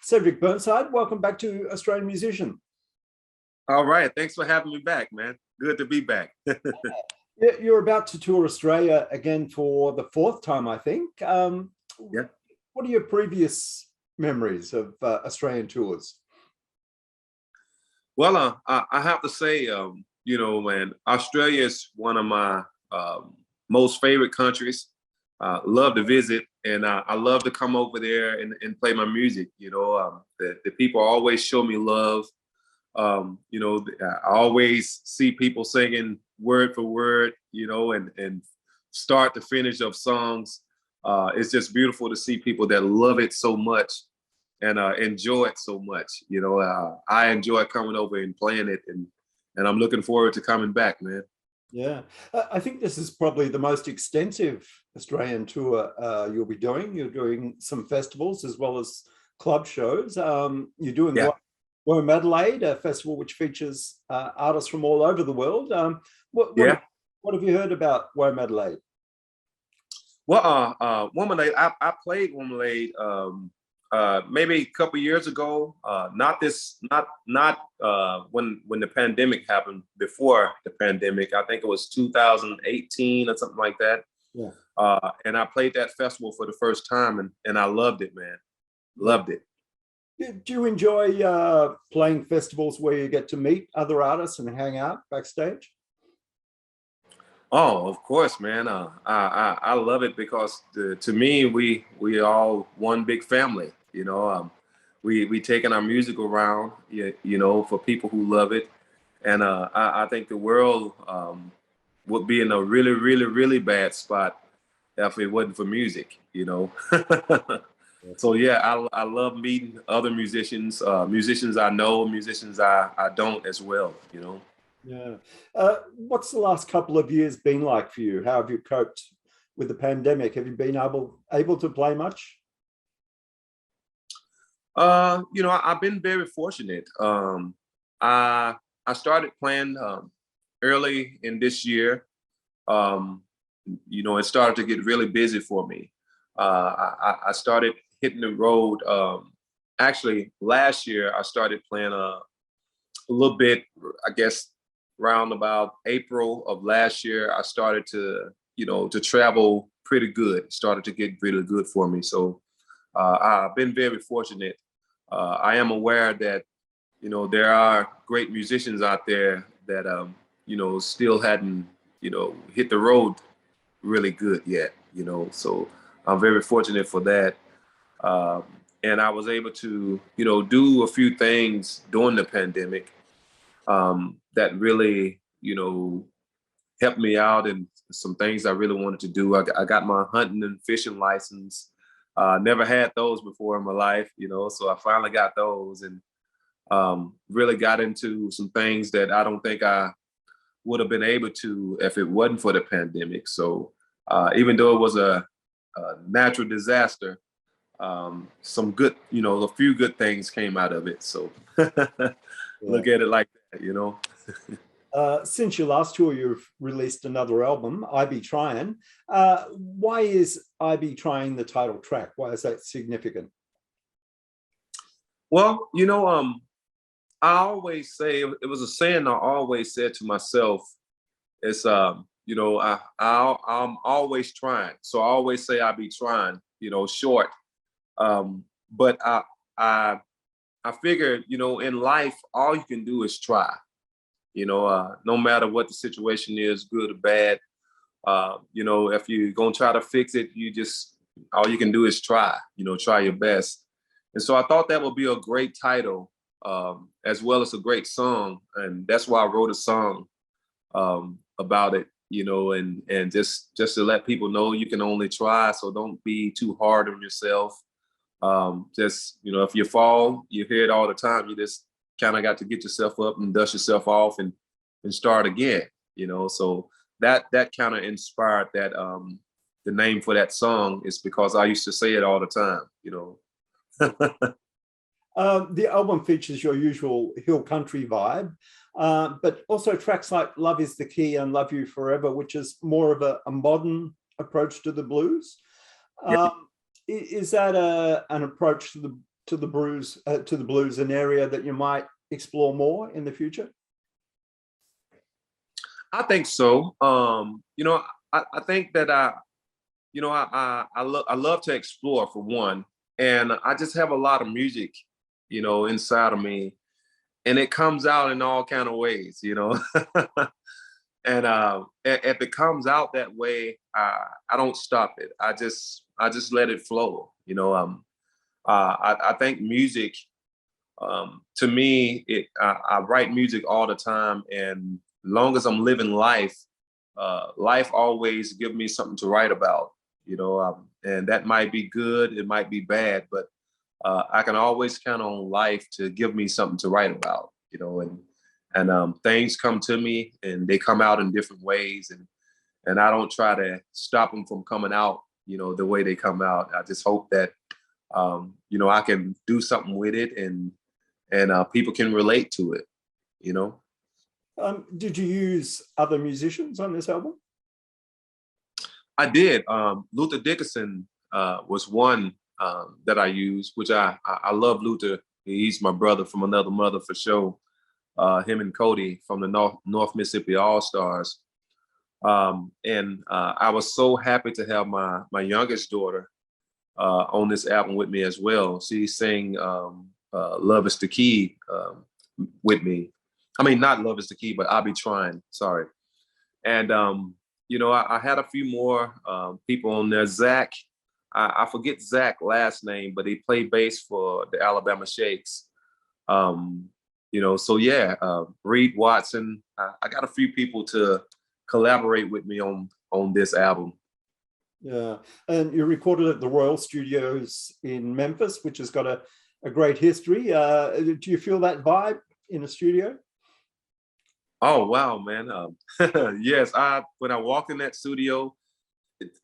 Cedric Burnside, welcome back to Australian Musician. All right. Thanks for having me back, man. Good to be back. You're about to tour Australia again for the fourth time, I think. Yeah. What are your previous memories of Australian tours? Well, I have to say, man, Australia is one of my most favorite countries. Love to visit, and I love to come over there and play my music. The people always show me love. I always see people singing word for word, and start to finish of songs. It's just beautiful to see people that love it so much and enjoy it so much. I enjoy coming over and playing it, and I'm looking forward to coming back, man. Yeah, I think this is probably the most extensive Australian tour you'll be doing. You're doing some festivals as well as club shows. You're doing Womadelaide, a festival which features artists from all over the world. What have you heard about Womadelaide? Well, Womadelaide, I played Womadelaide maybe a couple years ago. Not when the pandemic happened. Before the pandemic, I think it was 2018 or something like that. Yeah. And I played that festival for the first time, and I loved it, man. Loved it. Do you enjoy playing festivals where you get to meet other artists and hang out backstage? Oh, of course, man. I love it because to me, we all one big family. We taking our music around, for people who love it, and I think the world would be in a really, really, really bad spot if it wasn't for music. So yeah, I love meeting other musicians, musicians I know, musicians I don't as well. Yeah. What's the last couple of years been like for you? How have you coped with the pandemic? Have you been able to play much? I've been very fortunate. I started playing early in this year. It started to get really busy for me. I started hitting the road. Actually, last year I started playing a little bit, I guess, around about April of last year. I started to travel pretty good. It started to get really good for me. So I've been very fortunate. I am aware that, there are great musicians out there that, still hadn't, hit the road really good yet, so I'm very fortunate for that. And I was able to, do a few things during the pandemic that really, helped me out, and some things I really wanted to do. I got my hunting and fishing license. Never had those before in my life, so I finally got those, and really got into some things that I don't think I would have been able to if it wasn't for the pandemic. So even though it was a natural disaster, some good, a few good things came out of it. So look at it like that. Since your last tour, you've released another album, I Be Tryin. Why is I Be Tryin the title track? Why is that significant? Well, I always say, it was a saying I always said to myself. It's I'm always trying. So I always say I be trying, short. But I figure, in life, all you can do is try. No matter what the situation is, good or bad. If you're gonna try to fix it, all you can do is try. Try your best. And so I thought that would be a great title, as well as a great song, and that's why I wrote a song about it. And just to let people know you can only try. So don't be too hard on yourself. If you fall, you hear it all the time. You just kind of got to get yourself up and dust yourself off and start again. So that kind of inspired that. The name for that song is because I used to say it all the time. The album features your usual hill country vibe, but also tracks like Love Is the Key and Love You Forever, which is more of a modern approach to the blues. Is that an approach to the to the blues an area that you might explore more in the future? I think so. I think that I love to explore, for one, and I just have a lot of music, inside of me, and it comes out in all kind of ways. And if it comes out that way, I don't stop it. I just let it flow. I think music, to me, I write music all the time, and long as I'm living life, life always give me something to write about. And that might be good, it might be bad, but I can always count on life to give me something to write about. And things come to me, and they come out in different ways, and I don't try to stop them from coming out, the way they come out. I just hope that I can do something with it, and people can relate to it. Did you use other musicians on this album? I did. Luther Dickinson was one that I used, which I love Luther. He's my brother from another mother, for sure. Him and Cody from the North Mississippi All-Stars. And I was so happy to have my youngest daughter on this album with me as well. She sang Love Is the Key with me. I mean, not Love Is the Key, but I'll Be Trying, sorry. And, I had a few more people on there. Zach, I forget Zach's last name, but he played bass for the Alabama Shakes. So yeah, Reed Watson. I got a few people to collaborate with me on this album. Yeah, and you recorded at the Royal Studios in Memphis, which has got a great history. Do you feel that vibe in a studio? Oh wow, man! Yes, when I walked in that studio,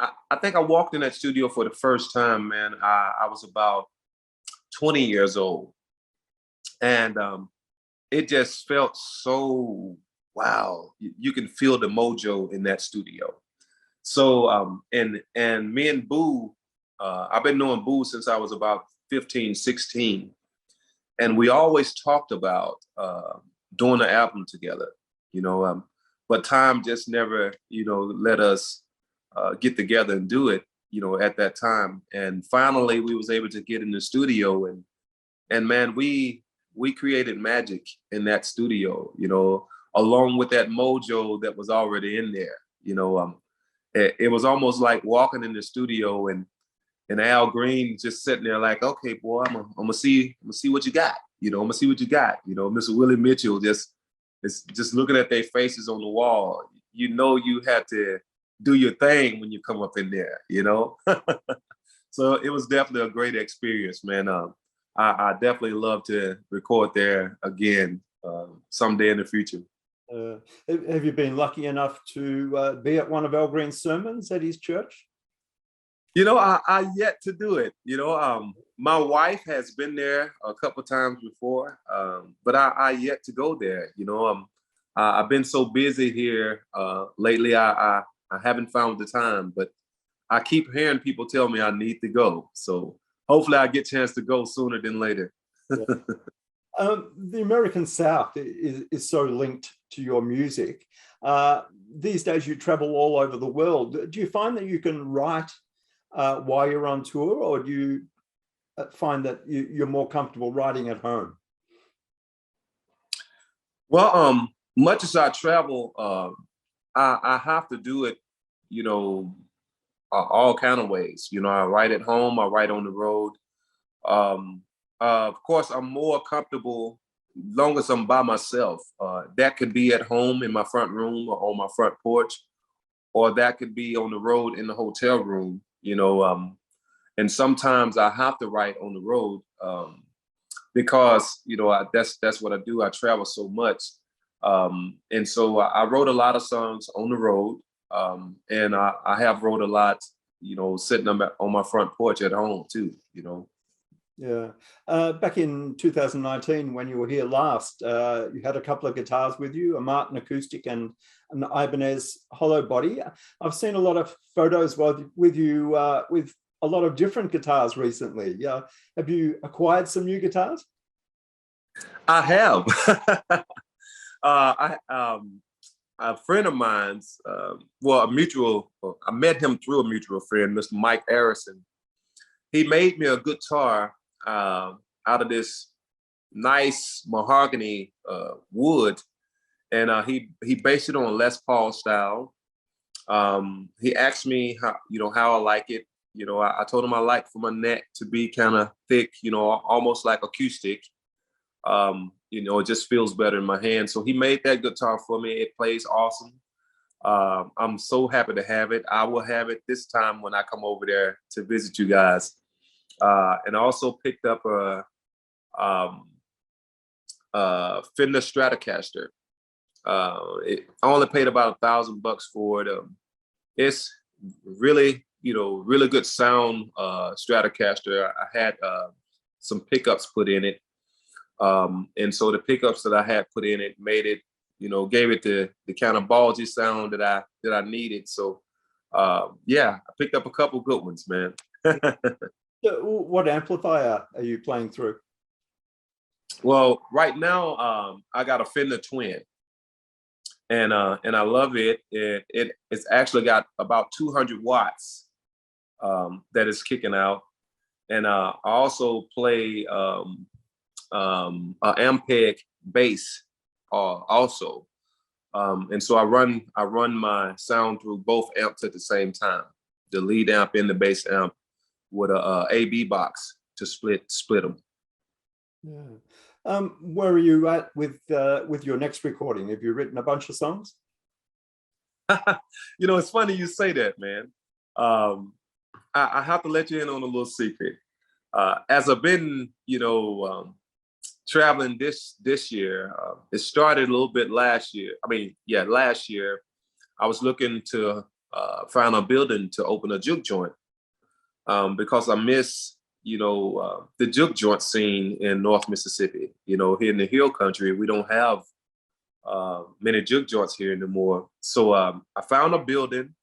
I think I walked in that studio for the first time, man. I was about 20 years old, and it just felt so wow. You can feel the mojo in that studio. So and me and Boo, I've been knowing Boo since I was about 15, 16, and we always talked about doing an album together. But time just never let us get together and do it at that time. And finally we was able to get in the studio, and man, we created magic in that studio, along with that mojo that was already in there. It was almost like walking in the studio and Al Green just sitting there like, okay, boy, I'm gonna see what you got. I'm gonna see what you got. Mr. Willie Mitchell just looking at their faces on the wall. You had to do your thing when you come up in there. So it was definitely a great experience, man. I definitely love to record there again someday in the future. Have you been lucky enough to be at one of Al Green's sermons at his church? I yet to do it. My wife has been there a couple times before, but I yet to go there. I've been so busy here lately. I haven't found the time, but I keep hearing people tell me I need to go. So hopefully I get a chance to go sooner than later. Yeah. The American South is so linked to your music. These days you travel all over the world. Do you find that you can write while you're on tour, or do you find that you're more comfortable writing at home? Well, much as I travel, I have to do it, all kind of ways. I write at home, I write on the road. Of course, I'm more comfortable long as I'm by myself. That could be at home in my front room or on my front porch, or that could be on the road in the hotel room, and sometimes I have to write on the road because, that's what I do. I travel so much. And so I wrote a lot of songs on the road, and I have wrote a lot, sitting on my front porch at home too, Yeah. Back in 2019, when you were here last, you had a couple of guitars with you, a Martin acoustic and an Ibanez hollow body. I've seen a lot of photos with you with a lot of different guitars recently. Yeah, have you acquired some new guitars? I have. A friend of mine's, I met him through a mutual friend, Mr. Mike Harrison. He made me a guitar out of this nice mahogany wood, and he based it on Les Paul style. He asked me how I like it. I told him I like for my neck to be kind of thick, almost like acoustic. It just feels better in my hand. So he made that guitar for me. It plays awesome. I'm so happy to have it. I will have it this time when I come over there to visit you guys. And I also picked up a Fender Stratocaster. I only paid about $1,000 for it. It's really, really good sound Stratocaster. I had some pickups put in it. And so the pickups that I had put in it made it, gave it the kind of ballsy sound that I needed. So I picked up a couple good ones, man. What amplifier are you playing through? Well, right now I got a Fender Twin, and I love it. It's actually got about 200 watts that is kicking out, and I also play an Ampeg bass also, and so I run my sound through both amps at the same time, the lead amp and the bass amp, with a AB box to split them. Yeah. Where are you at with your next recording? Have you written a bunch of songs? It's funny you say that, man. I have to let you in on a little secret. As I've been, traveling this year, it started a little bit last year. Last year, I was looking to find a building to open a juke joint, because I miss, the juke joint scene in North Mississippi. Here in the Hill Country, we don't have many juke joints here anymore. So I found a building,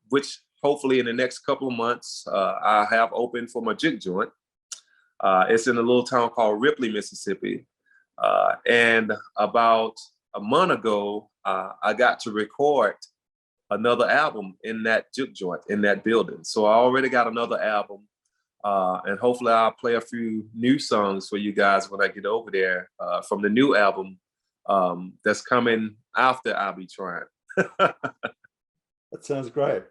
which hopefully in the next couple of months, I have open for my juke joint. It's in a little town called Ripley, Mississippi. And about a month ago, I got to record another album in that juke joint, in that building. So I already got another album. And hopefully I'll play a few new songs for you guys when I get over there from the new album that's coming after I'll be trying. That sounds great.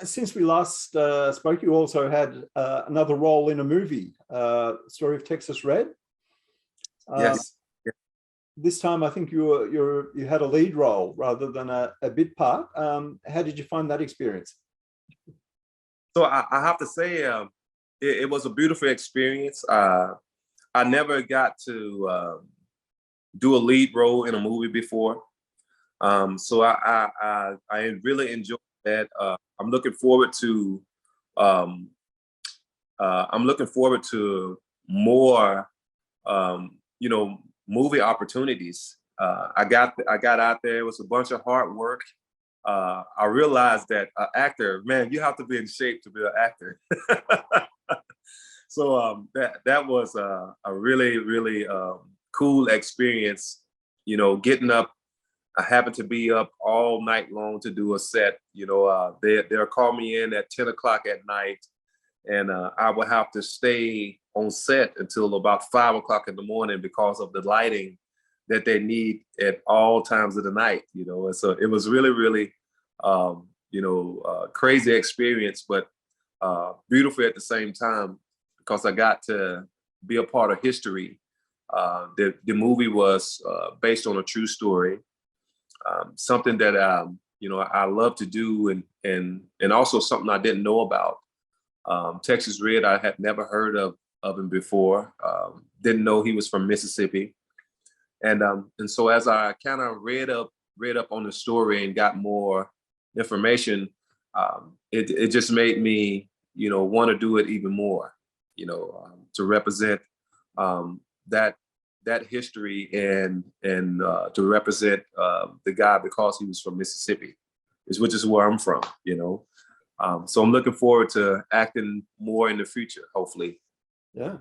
Since we last spoke, you also had another role in a movie, Story of Texas Red. Yes. This time, I think you had a lead role rather than a bit part. How did you find that experience? So I have to say, it was a beautiful experience. I never got to do a lead role in a movie before, so I really enjoyed that. I'm looking forward to more, movie opportunities. I got out there. It was a bunch of hard work. I realized that an actor, man, you have to be in shape to be an actor. So that was a really, really cool experience. Getting up. I happened to be up all night long to do a set. They'll call me in at 10 o'clock at night, and I would have to stay on set until about 5 o'clock in the morning because of the lighting that they need at all times of the night. And so it was really, really, crazy experience, but beautiful at the same time because I got to be a part of history. The movie was based on a true story. Something that I love to do, and also something I didn't know about. Texas Red, I had never heard of him before. Didn't know he was from Mississippi, and so as I kind of read up on the story and got more information, it just made me want to do it even more. To represent that history and to represent the guy because he was from Mississippi, which is where I'm from. So I'm looking forward to acting more in the future, hopefully. Yeah.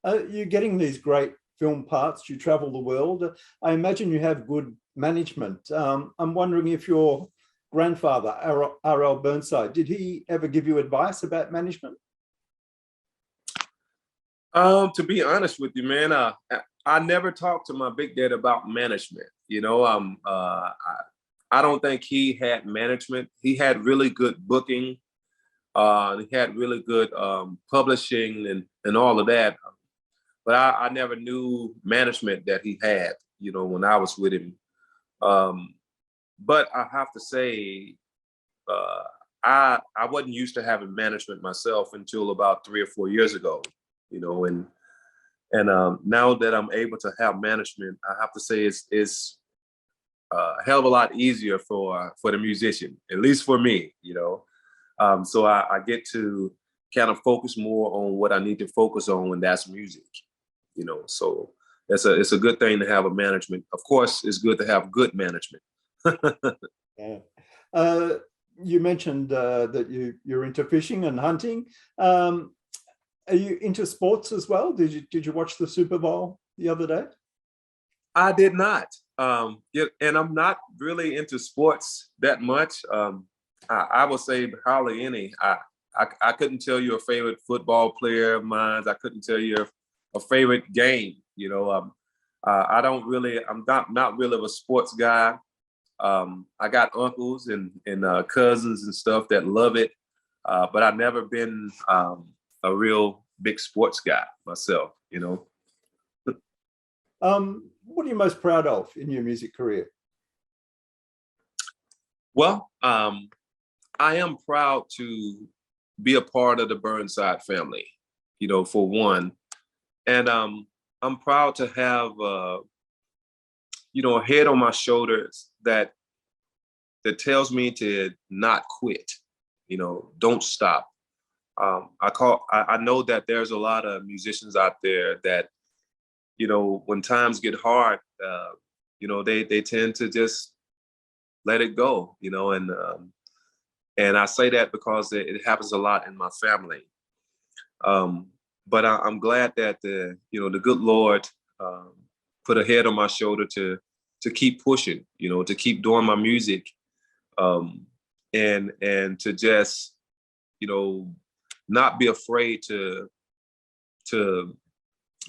You're getting these great film parts. You travel the world. I imagine you have good management. I'm wondering if your grandfather, R.L. Burnside, did he ever give you advice about management? To be honest with you, man, I never talked to my big dad about management. You know, I don't think he had management. He had really good booking. He had really good publishing and all of that. But I never knew management that he had, you know, when I was with him. But I have to say, I wasn't used to having management myself until about 3 or 4 years ago, you know, and now that I'm able to have management, I have to say it's a hell of a lot easier for the musician, at least for me, you know. So I get to kind of focus more on what I need to focus on, and that's music, you know. So it's a good thing to have a management. Of course, it's good to have good management. Yeah. You mentioned that you're into fishing and hunting. Are you into sports as well? Did you watch the Super Bowl the other day? I did not. Yeah, and I'm not really into sports that much. I would say hardly any. I couldn't tell you a favorite football player of mine. I couldn't tell you a favorite game. You know, I don't really. I'm not really a sports guy. I got uncles and cousins and stuff that love it, but I've never been a real big sports guy myself. You know. What are you most proud of in your music career? Well, I am proud to be a part of the Burnside family, you know, for one. And I'm proud to have, you know, a head on my shoulders that tells me to not quit, you know, don't stop. I know that there's a lot of musicians out there that, you know, when times get hard, you know, they tend to just let it go, you know, and I say that because it happens a lot in my family. But I'm glad that you know, the good Lord put a head on my shoulder to keep pushing, you know, to keep doing my music, and to just, you know, not be afraid to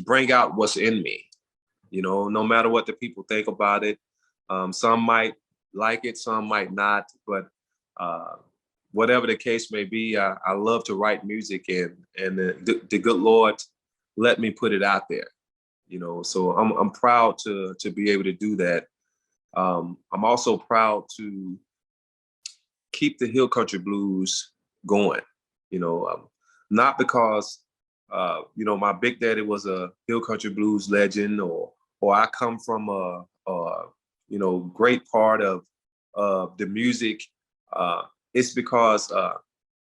bring out what's in me, you know, no matter what the people think about it. Some might like it, some might not, but whatever the case may be, I love to write music, and the good Lord let me put it out there, you know. So I'm proud to be able to do that. I'm also proud to keep the Hill Country Blues going, you know, not because you know, my big daddy was a Hill Country Blues legend, or I come from a you know, great part of the music. It's because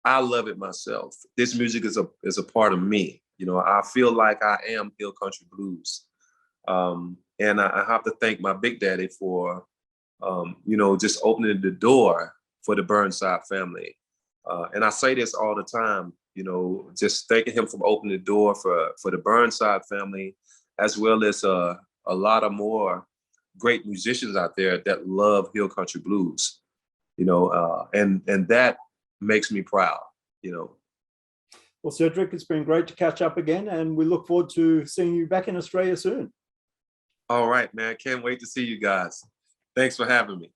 I love it myself. This music is a part of me. You know, I feel like I am Hill Country Blues, and I have to thank my big daddy for you know, just opening the door for the Burnside family. And I say this all the time, you know, just thanking him for opening the door for the Burnside family, as well as a lot of more great musicians out there that love Hill Country Blues, you know, and that makes me proud, you know. Well, Cedric, it's been great to catch up again, and we look forward to seeing you back in Australia soon. All right, man. Can't wait to see you guys. Thanks for having me.